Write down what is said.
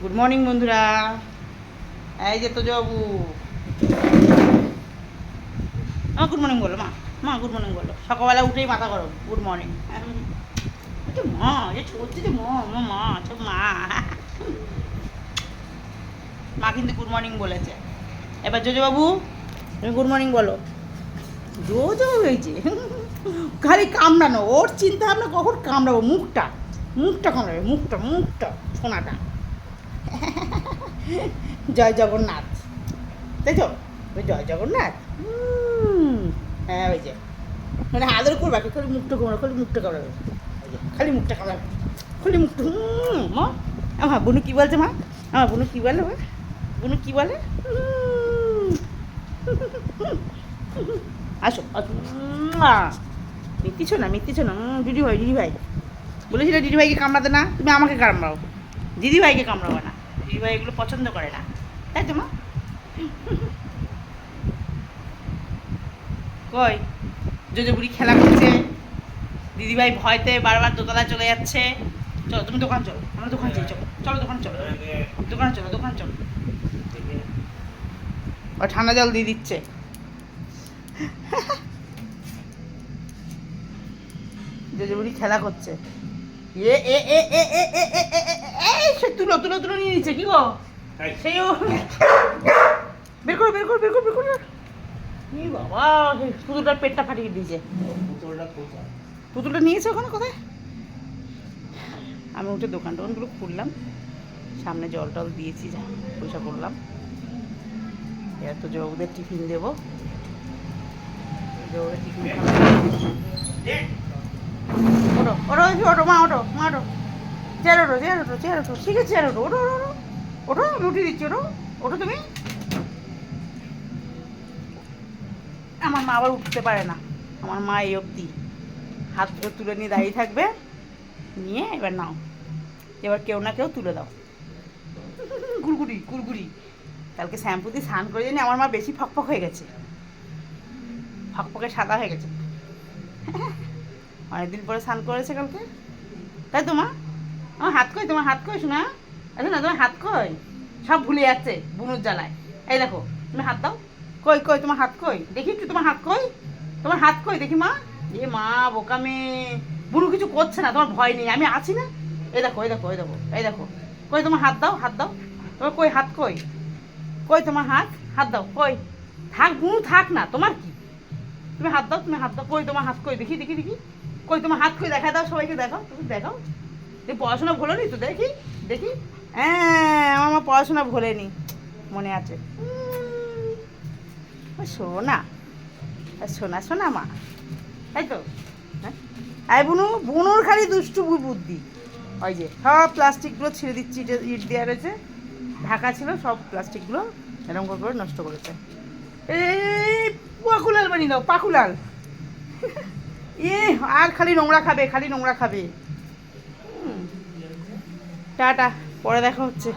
Good morning বন্ধুরা। এই যে তো বাবু, মা গুড মর্নিং বলো। মা মা গুড মর্নিং বলো। সকালবেলা উঠেই মাথা গরম গুড মর্নিং। মা যে চলছে যে মা মা মা সব মা মা কিন্তু গুড মর্নিং বলেছে। এবার জোজো বাবু তুমি গুড মর্নিং বলো। জোজো হয়েছে খালি কামড়ানো, ওর চিন্তা ভাবনা কখন কামড়াবো। মুখটা মুখটা কামড়াবে, মুখটা মুখটা সোনাটা। জয় জগন্নাথ, তাই তো? ওই জয় জগন্নাথ। হ্যাঁ ওই যে মানে আদর করবে, খালি মুখটা কামড়াবে, খালি মুখটা কামড়াবে, খালি মুখটা কামড়াবে, খালি মুখটা। মা আমার বুনু কী বলছে? মা আমার বুনু কী বলে? মা বুনু কী বলে? আসো আসো। মিথ্যিছ না, মিথ্যিছ না। দিদি ভাই, দিদি ভাই বলেছিল দিদি ভাইকে কামড়াতে না, তুমি আমাকে কামড়াও। দিদি ভাইকে কামড়াবো না, দিদি ভাই এগুলো পছন্দ করে না, তাই তো মা? কই জোজো বুড়ি খেলা করছে, দিদিভাই ভয়তে বারবার দোতলায় চলে যাচ্ছে। চলো তুমি দোকান চলো, আমরা দোকান যাই, চলো চলো দোকান চলো, দোকানে চলো, দোকান চলো। ও ঠান্ডা জল দিয়ে দিচ্ছে। জোজো বুড়ি খেলা করছে। এ এ এ এ এ এ এ এ এ সে তুলো তুলো তুলো নিয়ে নিচ্ছে কি গো? সেও বের করো বের করো বের করো বের করো। ই বাবা, পুতুলটার পেটটা ফাটিয়ে দিয়েছে। পুতুলটা নিয়েছে ওখানে কোথায়? আমি উঠে দোকান টোকানগুলো খুললাম, সামনে জল টল দিয়েছি, যা পয়সা করলাম। এবার তো জবুদের টিফিন দেবো, জবুদের টিফিন ওটো ওটো ওটো মা ওটো মা ওটো। চেয়ার ওটো চেয়ার ওটো চেয়ার ওটো, ঠিক আছে চেয়ার ওটো, ওটো ওটো ওটো, আমি উঠিয়ে দিচ্ছি, ওটো ওটো তুমি। আমার মা আবার উঠতে পারে না, আমার মা এই অবধি হাত ধরে তুলে নিয়ে দাঁড়িয়ে থাকবে, নিয়ে এবার নাও, এবার কেউ না কেউ তুলে দাও। গুড়গুড়ি গুড়গুড়ি। কালকে শ্যাম্পু দিয়ে স্নান করে জানি আমার মা বেশি ফকফক হয়ে গেছে, ফকফকে সাদা হয়ে গেছে। অনেকদিন পরে স্নান করেছে কালকে, তাই তো মা? আমার হাত কই, তোমার হাত কই শোনা? আচ্ছা না, তোমার হাত কই? সব ভুলে যাচ্ছে বুনুর জ্বালায়। এই দেখো তুমি হাত দাও, কই কই তোমার হাত কই দেখি একটু, তোমার হাত কই, তোমার হাত কই দেখি মা। এ মা বোকা মেয়ে, বুনু কিছু করছে না, তোমার ভয় নেই, আমি আছি না। এই দেখো এই দেখো এই দেখো এই দেখো, কই তোমার হাত দাও, হাত দাও, তোমার কই হাত কই, কই তোমার হাত, হাত দাও কই। থাক বুনু থাক না, তোমার কি, তুমি হাত দাও, তুমি হাত দাও, কই তোমার হাত কই দেখি দেখি দেখি, কই তোমার হাত কই দেখা দাও, সবাইকে দেখাও, তুমি দেখাও। তুমি পড়াশোনা ভোলোনি তো, দেখি দেখি। হ্যাঁ আমার মা পড়াশোনা ভোলেনি, মনে আছে। শোনা শোনা শোনা মা, তাই তো? হ্যাঁ আই বুনু, বুনুর খালি দুষ্টু বুদ্ধি। ওই যে সব প্লাস্টিকগুলো ছিঁড়ে দিচ্ছি, ইট দেওয়া রয়েছে, ঢাকা ছিল, সব প্লাস্টিকগুলো এরকম করে নষ্ট করেছে। এই পাকুলাল বানিয়ে দাও, পাকুলাল। এ আর খালি নোংরা খাবে, খালি নোংরা খাবে। টাটা, পরে দেখা হচ্ছে।